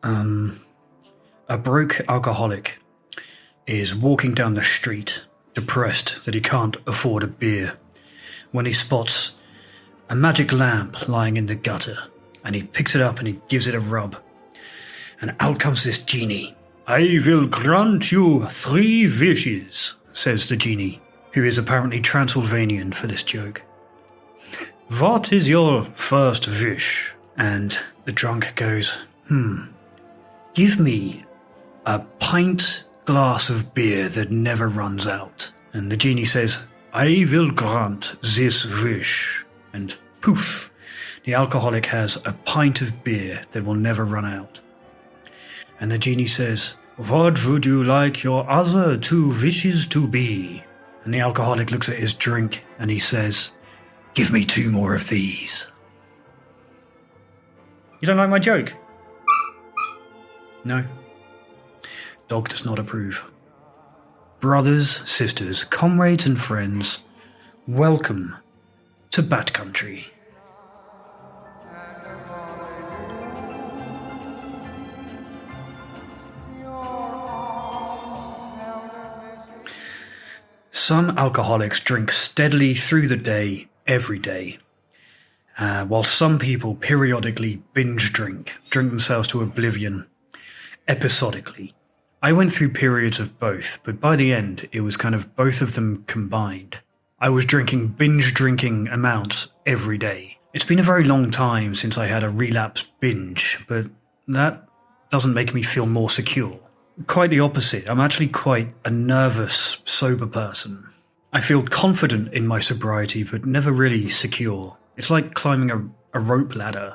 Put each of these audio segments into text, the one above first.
A broke alcoholic is walking down the street, depressed that he can't afford a beer, when he spots a magic lamp lying in the gutter, and he picks it up and he gives it a rub. And out comes this genie. "I will grant you 3 wishes," says the genie, who is apparently Transylvanian for this joke. "What is your first wish?" And the drunk goes, "Give me a pint glass of beer that never runs out." And the genie says, "I will grant this wish." And poof, the alcoholic has a pint of beer that will never run out. And the genie says, "What would you like your other 2 wishes to be?" And the alcoholic looks at his drink and he says, "Give me 2 more of these." You don't like my joke? No. Dog does not approve. Brothers, sisters, comrades and friends, welcome to Bat Country. Some alcoholics drink steadily through the day, every day, while some people periodically binge drink themselves to oblivion, episodically. I went through periods of both, but by the end, it was kind of both of them combined. I was drinking binge drinking amounts every day. It's been a very long time since I had a relapse binge, but that doesn't make me feel more secure. Quite the opposite. I'm actually quite a nervous, sober person. I feel confident in my sobriety, but never really secure. It's like climbing a rope ladder.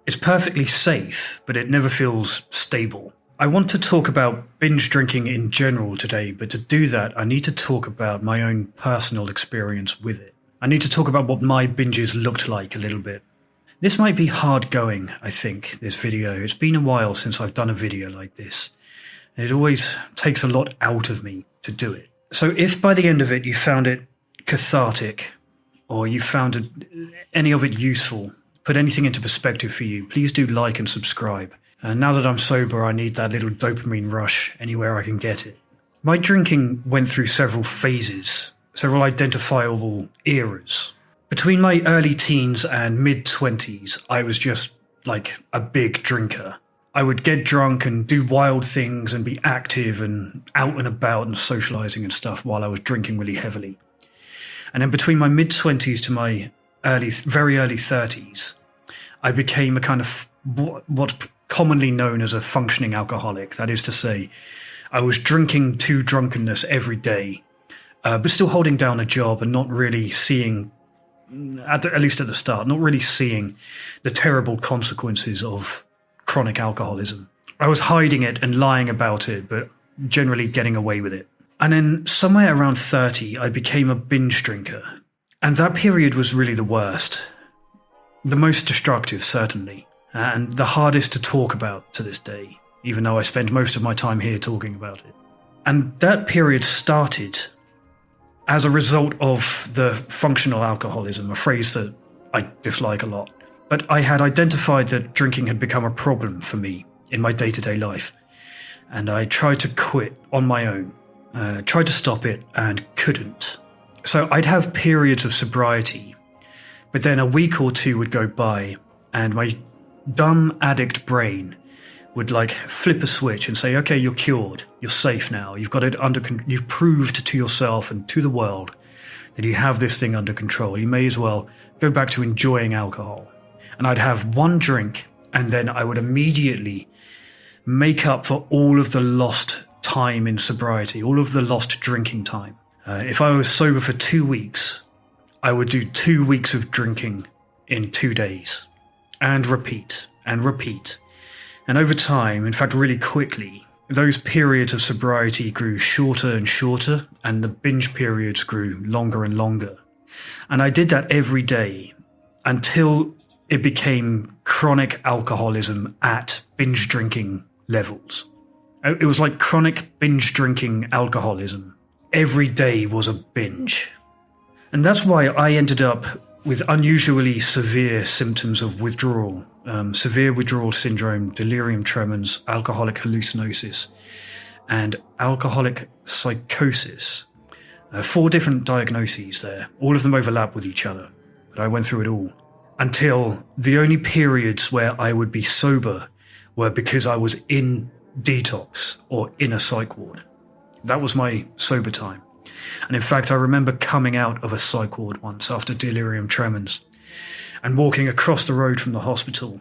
It's perfectly safe, but it never feels stable. I want to talk about binge drinking in general today, but to do that, I need to talk about my own personal experience with it. I need to talk about what my binges looked like a little bit. This might be hard going, I think, this video. It's been a while since I've done a video like this. It always takes a lot out of me to do it. So if by the end of it you found it cathartic, or you found any of it useful, put anything into perspective for you, please do like and subscribe. And now that I'm sober, I need that little dopamine rush anywhere I can get it. My drinking went through several phases, several identifiable eras. Between my early teens and mid-20s, I was just like a big drinker. I would get drunk and do wild things and be active and out and about and socializing and stuff while I was drinking really heavily. And then between my mid-20s to my very early 30s, I became a kind of what's commonly known as a functioning alcoholic. That is to say, I was drinking to drunkenness every day, but still holding down a job and not really seeing, at least at the start, not really seeing the terrible consequences of chronic alcoholism. I was hiding it and lying about it, but generally getting away with it. And then somewhere around 30, I became a binge drinker. And that period was really the worst. The most destructive, certainly. And the hardest to talk about to this day, even though I spend most of my time here talking about it. And that period started as a result of the functional alcoholism, a phrase that I dislike a lot. But I had identified that drinking had become a problem for me in my day-to-day life. And I tried to quit on my own, tried to stop it and couldn't. So I'd have periods of sobriety, but then a week or 2 would go by and my dumb addict brain would like flip a switch and say, okay, you're cured. You're safe now. You've got it you've proved to yourself and to the world that you have this thing under control. You may as well go back to enjoying alcohol. And I'd have one drink, and then I would immediately make up for all of the lost time in sobriety, all of the lost drinking time. If I was sober for 2 weeks, I would do 2 weeks of drinking in 2 days, and repeat, and repeat. And over time, in fact, really quickly, those periods of sobriety grew shorter and shorter, and the binge periods grew longer and longer. And I did that every day until it became chronic alcoholism at binge drinking levels. It was like chronic binge drinking alcoholism. Every day was a binge. And that's why I ended up with unusually severe symptoms of withdrawal. severe withdrawal syndrome, delirium tremens, alcoholic hallucinosis, and alcoholic psychosis. 4 different diagnoses there. All of them overlap with each other, but I went through it all. Until the only periods where I would be sober were because I was in detox or in a psych ward. That was my sober time. And in fact, I remember coming out of a psych ward once after delirium tremens and walking across the road from the hospital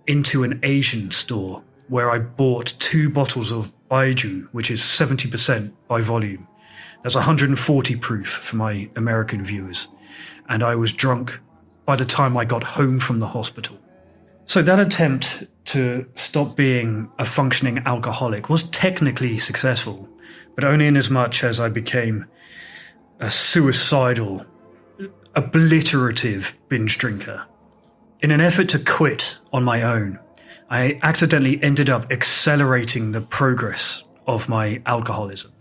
into an Asian store where I bought 2 bottles of Baijiu, which is 70% by volume. That's 140 proof for my American viewers. And I was drunk by the time I got home from the hospital. So that attempt to stop being a functioning alcoholic was technically successful, but only in as much as I became a suicidal, obliterative binge drinker. In an effort to quit on my own, I accidentally ended up accelerating the progress of my alcoholism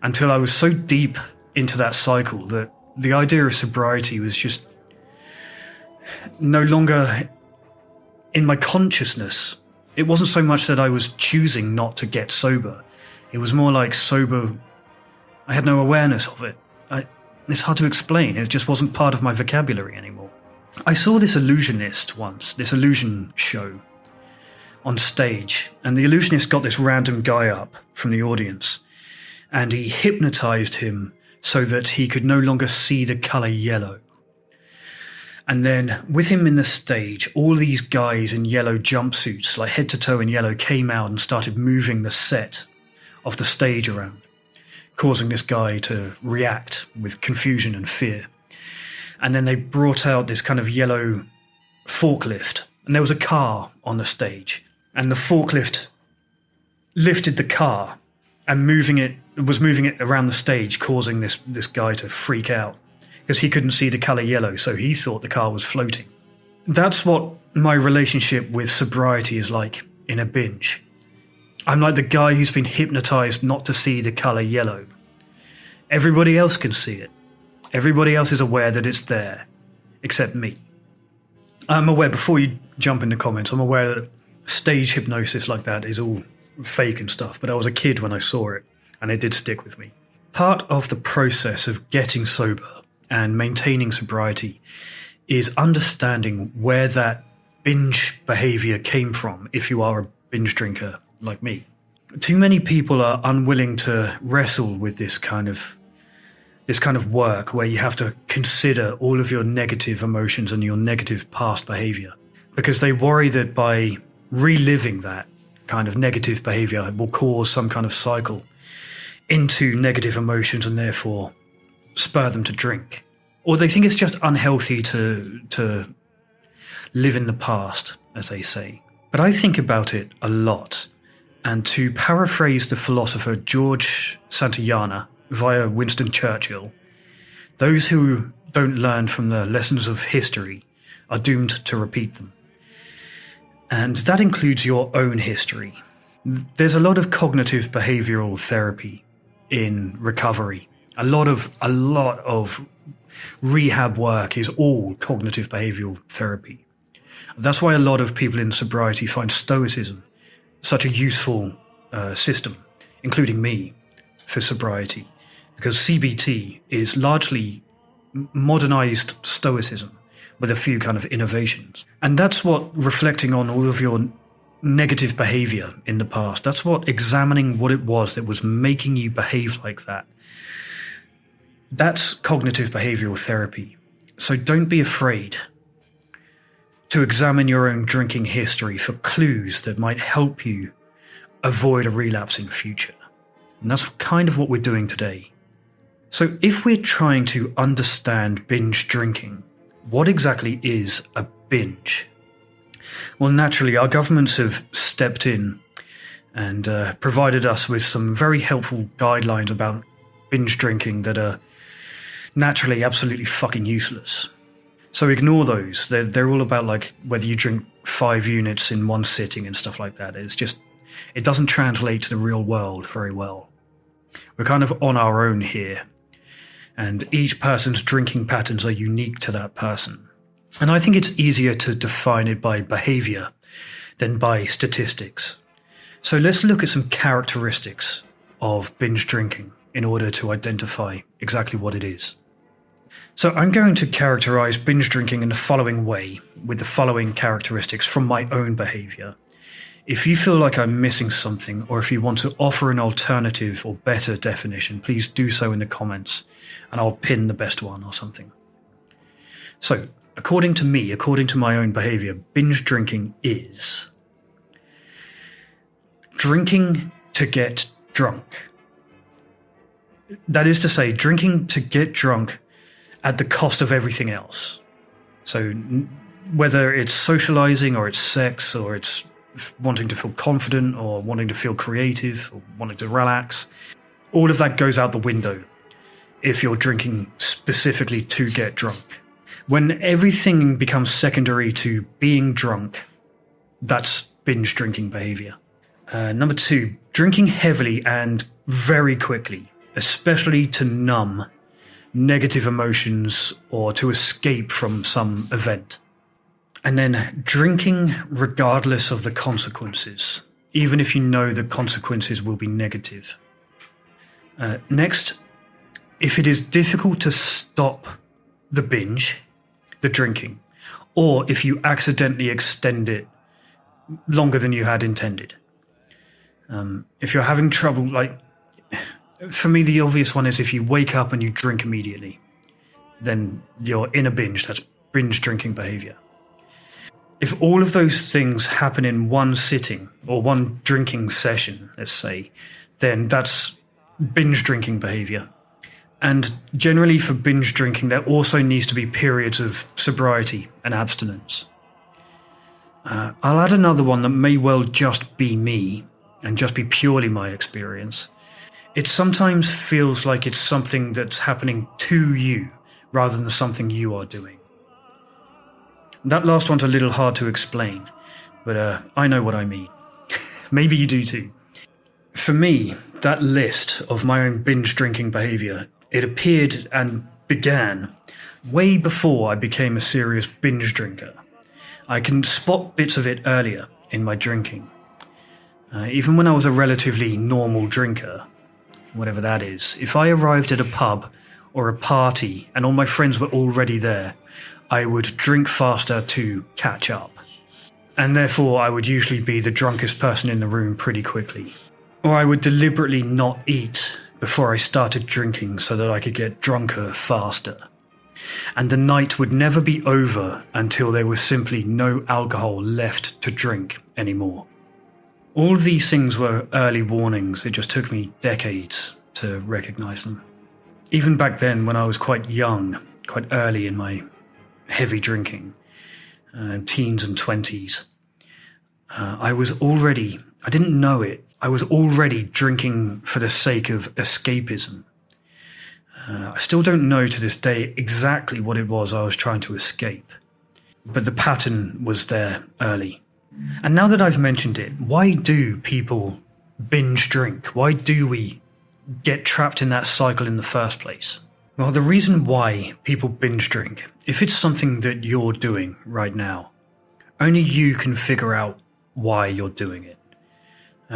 until I was so deep into that cycle that the idea of sobriety was just no longer in my consciousness. It wasn't so much that I was choosing not to get sober. It was more like sober, I had no awareness of it. It's hard to explain. It just wasn't part of my vocabulary anymore. I saw this illusionist once, this illusion show on stage, and the illusionist got this random guy up from the audience, and he hypnotized him so that he could no longer see the color yellow. And then with him in the stage, all these guys in yellow jumpsuits, like head to toe in yellow, came out and started moving the set of the stage around, causing this guy to react with confusion and fear. And then they brought out this kind of yellow forklift, and there was a car on the stage, and the forklift lifted the car and was moving it around the stage, causing this guy to freak out because he couldn't see the color yellow, so he thought the car was floating. That's what my relationship with sobriety is like in a binge. I'm like the guy who's been hypnotized not to see the color yellow. Everybody else can see it. Everybody else is aware that it's there, except me. I'm aware, before you jump in the comments, I'm aware that stage hypnosis like that is all fake and stuff, but I was a kid when I saw it, and it did stick with me. Part of the process of getting sober and maintaining sobriety is understanding where that binge behavior came from if you are a binge drinker like me. Too many people are unwilling to wrestle with this kind of work where you have to consider all of your negative emotions and your negative past behavior, because they worry that by reliving that kind of negative behavior will cause some kind of cycle into negative emotions and therefore spur them to drink. Or they think it's just unhealthy to live in the past, as they say. But I think about it a lot. And to paraphrase the philosopher George Santayana via Winston Churchill, those who don't learn from the lessons of history are doomed to repeat them. And that includes your own history. There's a lot of cognitive behavioral therapy in recovery. A lot of rehab work is all cognitive behavioral therapy. That's why a lot of people in sobriety find Stoicism such a useful system, including me, for sobriety, because CBT is largely modernized Stoicism with a few kind of innovations. And that's what reflecting on all of your negative behavior in the past, that's what examining what it was that was making you behave like that. That's cognitive behavioral therapy. So don't be afraid to examine your own drinking history for clues that might help you avoid a relapse in future. And that's kind of what we're doing today. So if we're trying to understand binge drinking, what exactly is a binge? Well, naturally, our governments have stepped in and provided us with some very helpful guidelines about binge drinking that are naturally absolutely fucking useless. So ignore those. They're all about like whether you drink 5 units in one sitting and stuff like that. It doesn't translate to the real world very well. We're kind of on our own here, and each person's drinking patterns are unique to that person. And I think it's easier to define it by behavior than by statistics. So let's look at some characteristics of binge drinking in order to identify exactly what it is. So I'm going to characterize binge drinking in the following way, with the following characteristics from my own behavior. If you feel like I'm missing something, or if you want to offer an alternative or better definition, please do so in the comments, and I'll pin the best one or something. So, according to me, according to my own behavior, binge drinking is drinking to get drunk. That is to say, drinking to get drunk at the cost of everything else. So whether it's socializing or it's sex or it's wanting to feel confident or wanting to feel creative or wanting to relax, all of that goes out the window if you're drinking specifically to get drunk. When everything becomes secondary to being drunk, that's binge drinking behavior. Number 2, drinking heavily and very quickly, especially to numb negative emotions or to escape from some event. And then drinking regardless of the consequences, even if you know the consequences will be negative. Next, if it is difficult to stop the binge, the drinking, or if you accidentally extend it longer than you had intended. If you're having trouble, like, for me, the obvious one is if you wake up and you drink immediately, then you're in a binge. That's binge drinking behavior. If all of those things happen in one sitting or one drinking session, let's say, then that's binge drinking behavior. And generally for binge drinking, there also needs to be periods of sobriety and abstinence. I'll add another one that may well just be me and just be purely my experience. It sometimes feels like it's something that's happening to you rather than something you are doing. That last one's a little hard to explain, but I know what I mean. Maybe you do too. For me, that list of my own binge drinking behavior, it appeared and began way before I became a serious binge drinker. I can spot bits of it earlier in my drinking. Even when I was a relatively normal drinker, whatever that is, if I arrived at a pub or a party and all my friends were already there, I would drink faster to catch up. And therefore I would usually be the drunkest person in the room pretty quickly. Or I would deliberately not eat before I started drinking so that I could get drunker faster. And the night would never be over until there was simply no alcohol left to drink anymore. All of these things were early warnings. It just took me decades to recognize them. Even back then, when I was quite young, quite early in my heavy drinking, teens and 20s, I didn't know it, I was already drinking for the sake of escapism. I still don't know to this day exactly what it was I was trying to escape, but the pattern was there early. And now that I've mentioned it, why do people binge drink? Why do we get trapped in that cycle in the first place? Well, the reason why people binge drink, if it's something that you're doing right now, only you can figure out why you're doing it.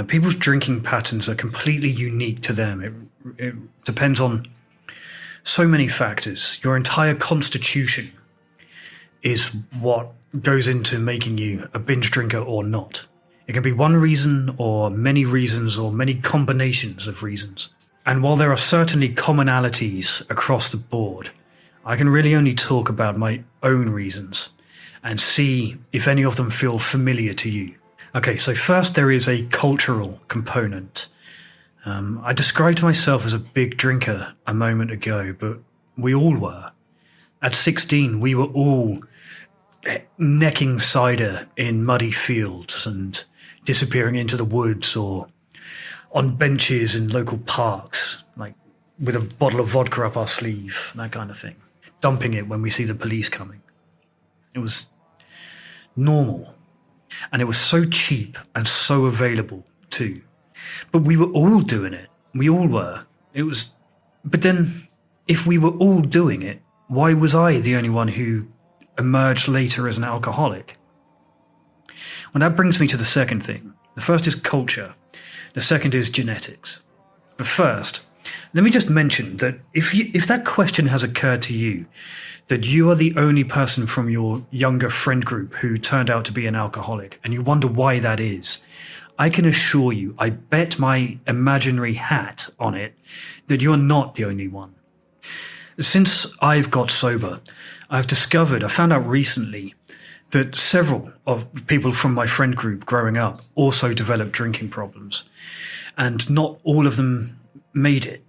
People's drinking patterns are completely unique to them. It depends on so many factors. Your entire constitution is what goes into making you a binge drinker or not. It can be one reason or many reasons or many combinations of reasons. And while there are certainly commonalities across the board, I can really only talk about my own reasons and see if any of them feel familiar to you. Okay, so first there is a cultural component. I described myself as a big drinker a moment ago, but we all were. At 16, we were all necking cider in muddy fields and disappearing into the woods or on benches in local parks, like with a bottle of vodka up our sleeve, that kind of thing. Dumping it when we see the police coming. It was normal. And it was so cheap and so available too. But we were all doing it. We all were. But then, if we were all doing it, why was I the only one who emerged later as an alcoholic? Well, that brings me to the second thing. The first is culture. The second is genetics. But first, let me just mention that if that question has occurred to you, that you are the only person from your younger friend group who turned out to be an alcoholic, and you wonder why that is, I can assure you, I bet my imaginary hat on it, that you're not the only one. Since I've got sober, I found out recently that several of people from my friend group growing up also developed drinking problems. And not all of them made it.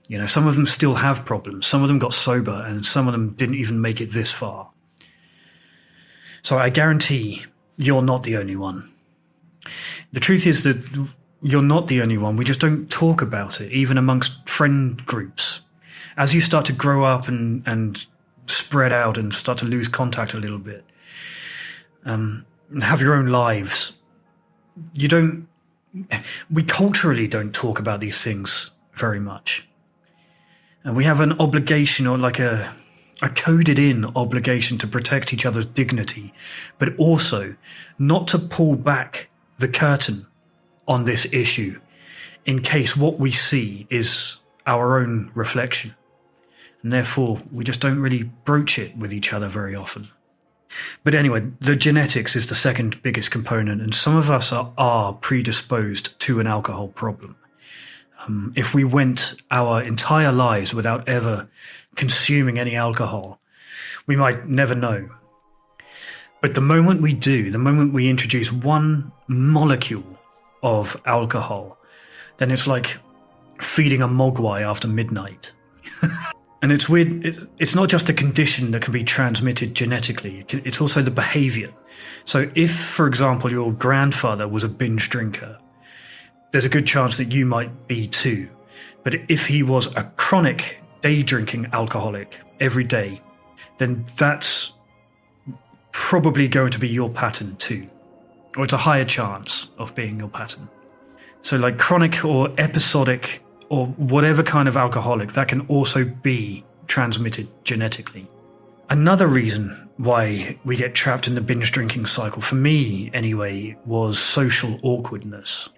You know, some of them still have problems. Some of them got sober and some of them didn't even make it this far. So I guarantee you're not the only one. The truth is that you're not the only one. We just don't talk about it, even amongst friend groups. As you start to grow up and spread out and start to lose contact a little bit, have your own lives, we culturally don't talk about these things very much. And we have an obligation, or like a coded in obligation, to protect each other's dignity, but also not to pull back the curtain on this issue in case what we see is our own reflection. And therefore, we just don't really broach it with each other very often. But anyway, the genetics is the second biggest component, and some of us are predisposed to an alcohol problem. If we went our entire lives without ever consuming any alcohol, we might never know. But the moment we do, the moment we introduce one molecule of alcohol, then it's like feeding a mogwai after midnight. And it's weird, it's not just a condition that can be transmitted genetically, it's also the behavior. So if, for example, your grandfather was a binge drinker, there's a good chance that you might be too. But if he was a chronic day drinking alcoholic every day, then that's probably going to be your pattern too. Or it's a higher chance of being your pattern. So like chronic or episodic or whatever kind of alcoholic, that can also be transmitted genetically. Another reason why we get trapped in the binge drinking cycle, for me anyway, was social awkwardness,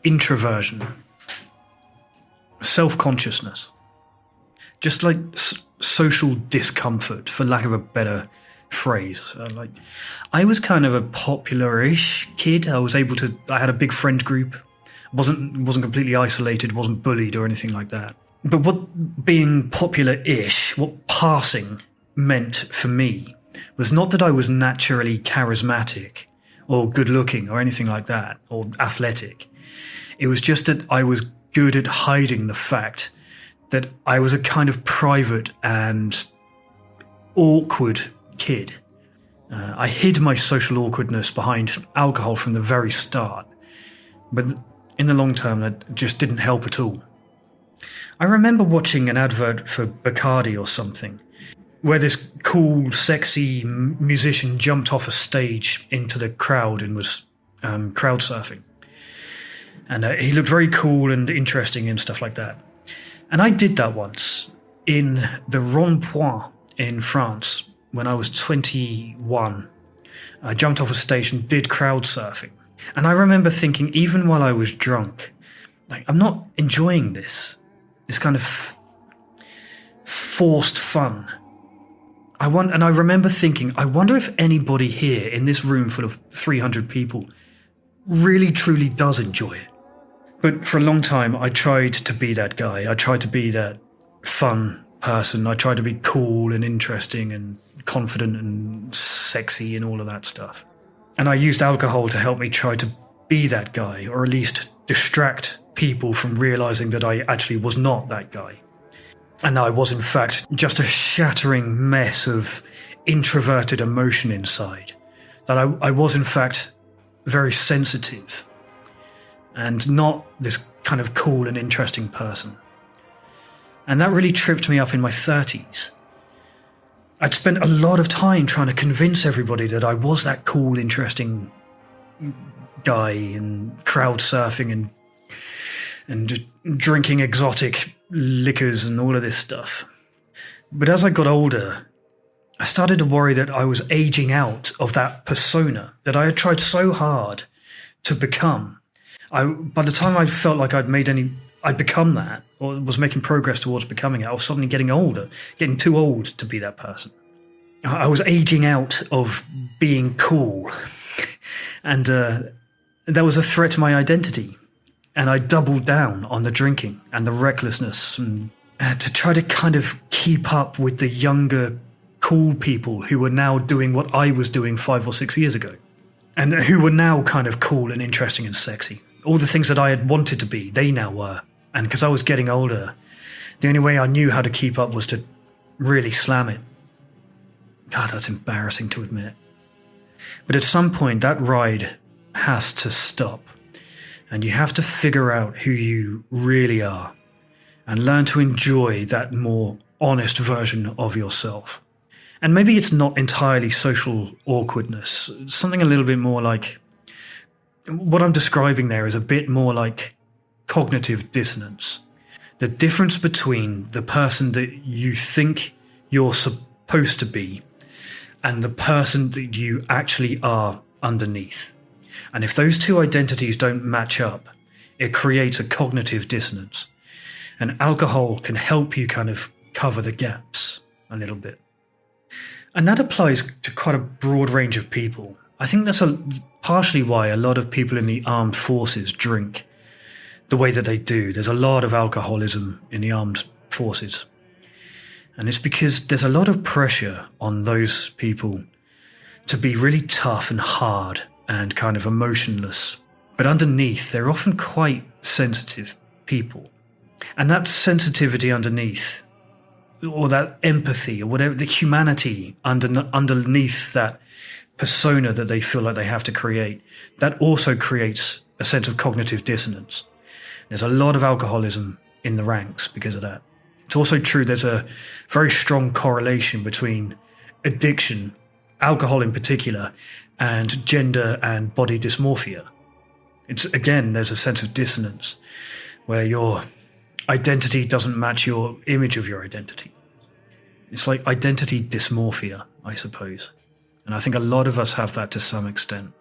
introversion, self-consciousness, just like social discomfort, for lack of a better phrase. I was kind of a popular-ish kid. I had a big friend group. Wasn't completely isolated, wasn't bullied or anything like that. But what being popular-ish, what passing meant for me, was not that I was naturally charismatic or good-looking or anything like that, or athletic. It was just that I was good at hiding the fact that I was a kind of private and awkward kid. I hid my social awkwardness behind alcohol from the very start. But in the long term, that just didn't help at all. I remember watching an advert for Bacardi or something, where this cool, sexy musician jumped off a stage into the crowd and was crowd surfing. And he looked very cool and interesting and stuff like that. And I did that once in the Rond-Point in France when I was 21. I jumped off a stage and did crowd surfing. And I remember thinking, even while I was drunk, like, I'm not enjoying this kind of forced fun. And I remember thinking, I wonder if anybody here in this room full of 300 people really truly does enjoy it. But for a long time, I tried to be that guy. I tried to be that fun person. I tried to be cool and interesting and confident and sexy and all of that stuff. And I used alcohol to help me try to be that guy, or at least distract people from realizing that I actually was not that guy. And I was, in fact, just a shattering mess of introverted emotion inside. That I was, in fact, very sensitive and not this kind of cool and interesting person. And that really tripped me up in my 30s. I'd spent a lot of time trying to convince everybody that I was that cool, interesting guy, and crowd surfing and drinking exotic liquors and all of this stuff. But as I got older, I started to worry that I was aging out of that persona that I had tried so hard to become. By the time I felt like I'd become that, or was making progress towards becoming it, I was suddenly getting older, getting too old to be that person. I was aging out of being cool, and that was a threat to my identity. And I doubled down on the drinking and the recklessness, and to try to kind of keep up with the younger, cool people who were now doing what I was doing 5 or 6 years ago, and who were now kind of cool and interesting and sexy. All the things that I had wanted to be, they now were. And because I was getting older, the only way I knew how to keep up was to really slam it. God, that's embarrassing to admit. But at some point, that ride has to stop. And you have to figure out who you really are and learn to enjoy that more honest version of yourself. And maybe it's not entirely social awkwardness. Something a little bit more like... What I'm describing there is a bit more like cognitive dissonance. The difference between the person that you think you're supposed to be and the person that you actually are underneath. And if those two identities don't match up, it creates a cognitive dissonance. And alcohol can help you kind of cover the gaps a little bit. And that applies to quite a broad range of people. I think that's partially why a lot of people in the armed forces drink the way that they do. There's a lot of alcoholism in the armed forces. And it's because there's a lot of pressure on those people to be really tough and hard and kind of emotionless. But underneath, they're often quite sensitive people. And that sensitivity underneath, or that empathy, or whatever, the humanity underneath that persona that they feel like they have to create, that also creates a sense of cognitive dissonance. There's a lot of alcoholism in the ranks because of that. It's also true there's a very strong correlation between addiction, alcohol in particular, and gender and body dysmorphia. There's a sense of dissonance where your identity doesn't match your image of your identity. It's like identity dysmorphia, I suppose. And I think a lot of us have that to some extent.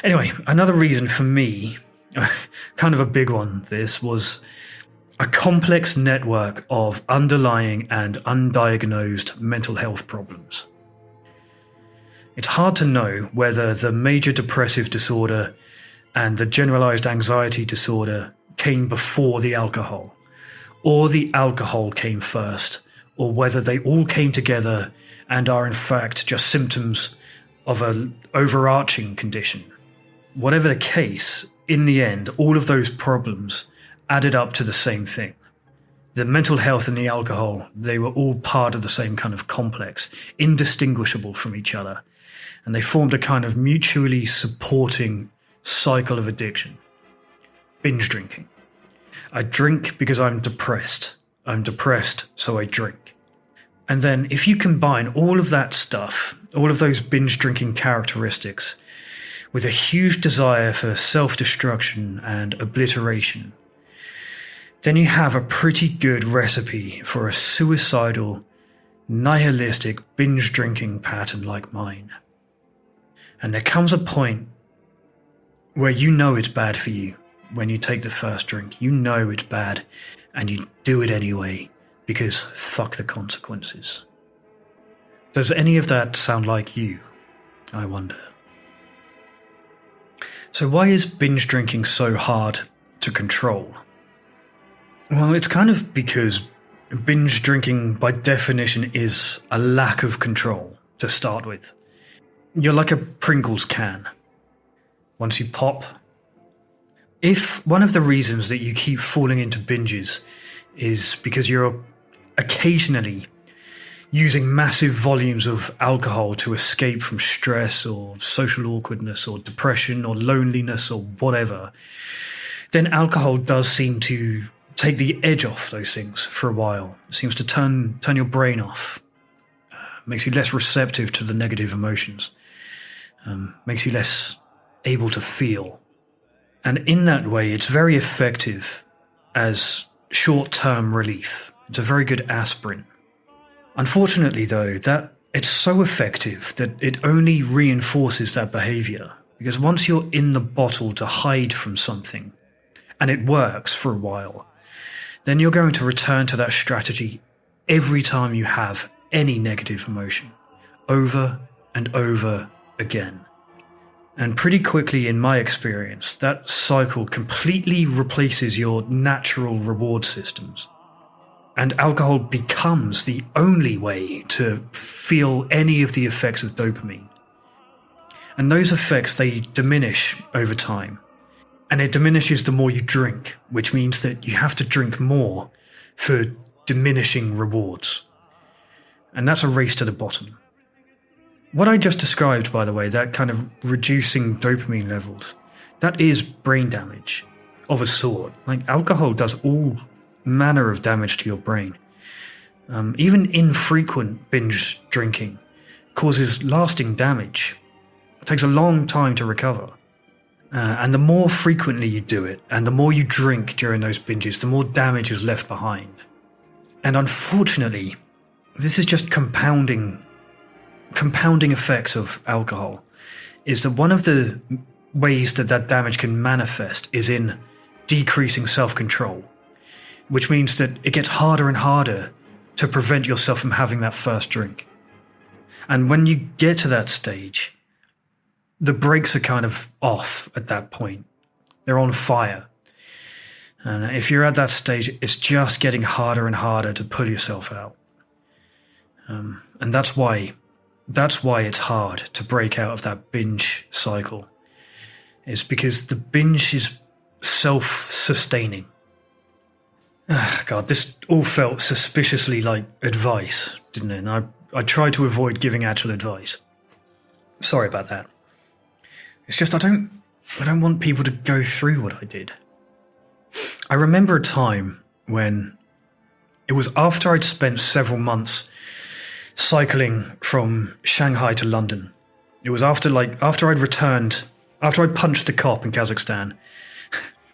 Anyway, another reason for me, kind of a big one, this was a complex network of underlying and undiagnosed mental health problems. It's hard to know whether the major depressive disorder and the generalized anxiety disorder came before the alcohol, or the alcohol came first, or whether they all came together and are in fact just symptoms of an overarching condition. Whatever the case, in the end, all of those problems added up to the same thing. The mental health and the alcohol, they were all part of the same kind of complex, indistinguishable from each other. And they formed a kind of mutually supporting cycle of addiction. Binge drinking. I drink because I'm depressed. I'm depressed, so I drink. And then if you combine all of that stuff, all of those binge drinking characteristics, with a huge desire for self-destruction and obliteration, then you have a pretty good recipe for a suicidal, nihilistic binge drinking pattern like mine. And there comes a point where you know it's bad for you when you take the first drink. You know it's bad, and you do it anyway, because fuck the consequences. Does any of that sound like you? I wonder. So why is binge drinking so hard to control? Well, it's kind of because binge drinking by definition is a lack of control to start with. You're like a Pringles can. Once you pop, if one of the reasons that you keep falling into binges is because you're occasionally using massive volumes of alcohol to escape from stress or social awkwardness or depression or loneliness or whatever, then alcohol does seem to take the edge off those things for a while. It seems to turn your brain off, makes you less receptive to the negative emotions, makes you less able to feel. And in that way, it's very effective as short-term relief. It's a very good aspirin. Unfortunately, though, that it's so effective that it only reinforces that behavior. Because once you're in the bottle to hide from something, and it works for a while, then you're going to return to that strategy every time you have any negative emotion, over and over again. And pretty quickly, in my experience, that cycle completely replaces your natural reward systems. And alcohol becomes the only way to feel any of the effects of dopamine. And those effects, they diminish over time. And it diminishes the more you drink, which means that you have to drink more for diminishing rewards. And that's a race to the bottom. What I just described, by the way, that kind of reducing dopamine levels, that is brain damage of a sort. Like, alcohol does all manner of damage to your brain. Even infrequent binge drinking causes lasting damage. It takes a long time to recover. And the more frequently you do it, and the more you drink during those binges, the more damage is left behind. And unfortunately, this is just compounding effects of alcohol, is that one of the ways that that damage can manifest is in decreasing self-control, which means that it gets harder and harder to prevent yourself from having that first drink. And when you get to that stage, the brakes are kind of off at that point. They're on fire. And if you're at that stage, it's just getting harder and harder to pull yourself out. And that's why it's hard to break out of that binge cycle. It's because the binge is self-sustaining. God, this all felt suspiciously like advice, didn't it? And I tried to avoid giving actual advice. Sorry about that. It's just I don't want people to go through what I did. I remember a time when it was after I'd spent several months cycling from Shanghai to London. It was after I'd returned, after I'd punched the cop in Kazakhstan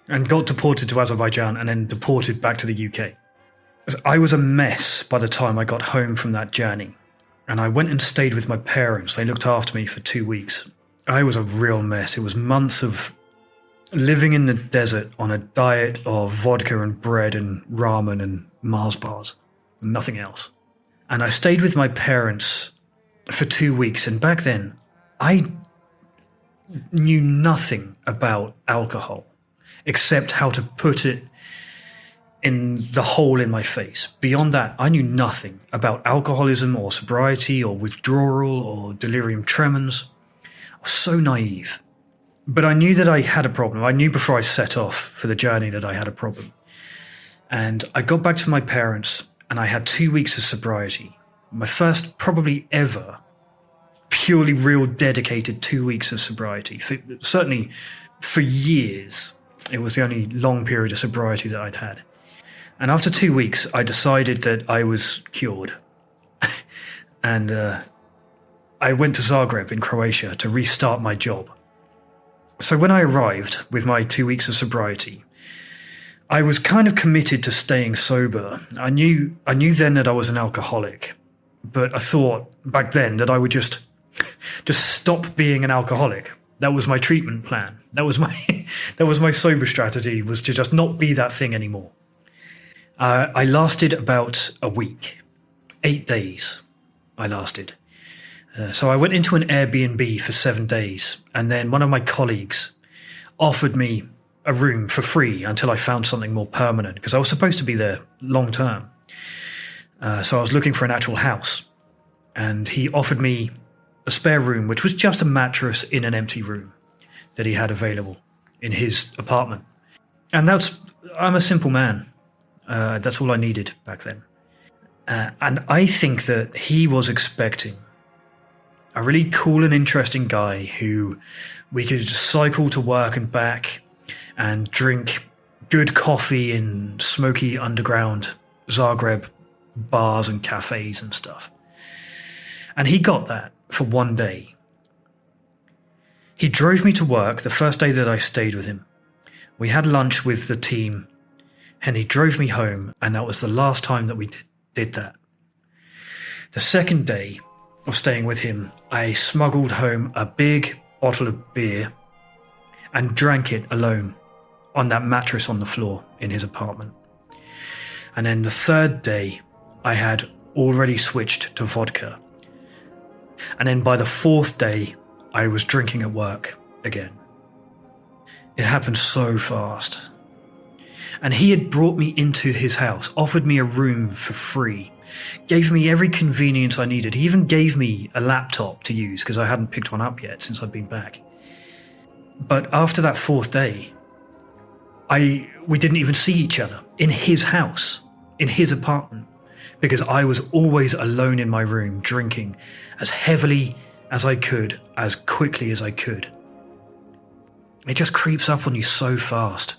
and got deported to Azerbaijan and then deported back to the UK. I was a mess by the time I got home from that journey. And I went and stayed with my parents. They looked after me for 2 weeks. I was a real mess. It was months of living in the desert on a diet of vodka and bread and ramen and Mars bars and nothing else. And I stayed with my parents for 2 weeks. And back then, I knew nothing about alcohol except how to put it in the hole in my face. Beyond that, I knew nothing about alcoholism or sobriety or withdrawal or delirium tremens. I was so naive. But I knew that I had a problem. I knew before I set off for the journey that I had a problem. And I got back to my parents and I had 2 weeks of sobriety. My first, probably ever, purely real dedicated 2 weeks of sobriety. Certainly for years, it was the only long period of sobriety that I'd had. And after 2 weeks, I decided that I was cured. And I went to Zagreb in Croatia to restart my job. So when I arrived with my 2 weeks of sobriety, I was kind of committed to staying sober. I knew then that I was an alcoholic, but I thought back then that I would just stop being an alcoholic. That was my treatment plan. That was my sober strategy, was to just not be that thing anymore. I lasted about a week, 8 days I lasted. So I went into an Airbnb for 7 days, and then one of my colleagues offered me a room for free until I found something more permanent, because I was supposed to be there long term. So I was looking for an actual house, and he offered me a spare room, which was just a mattress in an empty room that he had available in his apartment. And I'm a simple man. That's all I needed back then. And I think that he was expecting a really cool and interesting guy who we could cycle to work and back and drink good coffee in smoky underground Zagreb bars and cafes and stuff. And he got that for 1 day. He drove me to work the first day that I stayed with him. We had lunch with the team, and he drove me home, and that was the last time that we did that. The second day, of staying with him, I smuggled home a big bottle of beer and drank it alone on that mattress on the floor in his apartment. And then the third day, I had already switched to vodka. And then by the fourth day, I was drinking at work again. It happened so fast. And he had brought me into his house, offered me a room for free, gave me every convenience I needed. He even gave me a laptop to use because I hadn't picked one up yet since I'd been back. But after that fourth day, we didn't even see each other in his house, in his apartment, because I was always alone in my room, drinking as heavily as I could, as quickly as I could. It just creeps up on you so fast.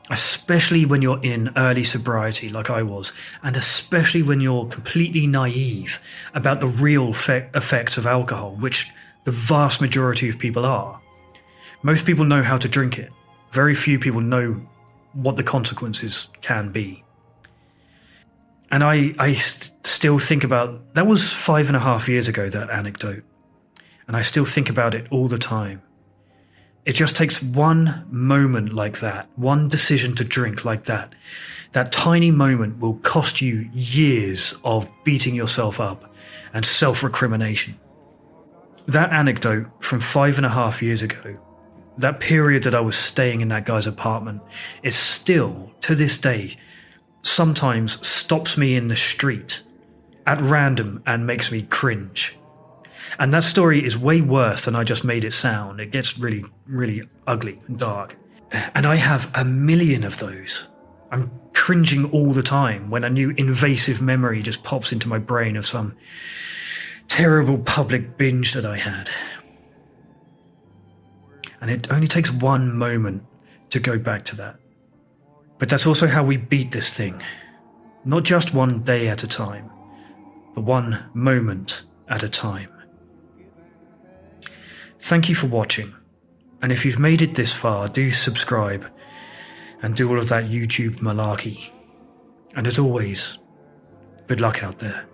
Especially when you're in early sobriety like I was, and especially when you're completely naive about the real effects of alcohol, which the vast majority of people are. Most people know how to drink it. Very few people know what the consequences can be. And I still think about, that was 5.5 years ago, that anecdote. And I still think about it all the time. It just takes one moment like that, one decision to drink like that. That tiny moment will cost you years of beating yourself up and self-recrimination. That anecdote from 5.5 years ago, that period that I was staying in that guy's apartment, is still, to this day, sometimes stops me in the street at random and makes me cringe. And that story is way worse than I just made it sound. It gets really, really ugly and dark. And I have a million of those. I'm cringing all the time when a new invasive memory just pops into my brain of some terrible public binge that I had. And it only takes one moment to go back to that. But that's also how we beat this thing. Not just one day at a time, but one moment at a time. Thank you for watching, and if you've made it this far, do subscribe and do all of that YouTube malarkey. And as always, good luck out there.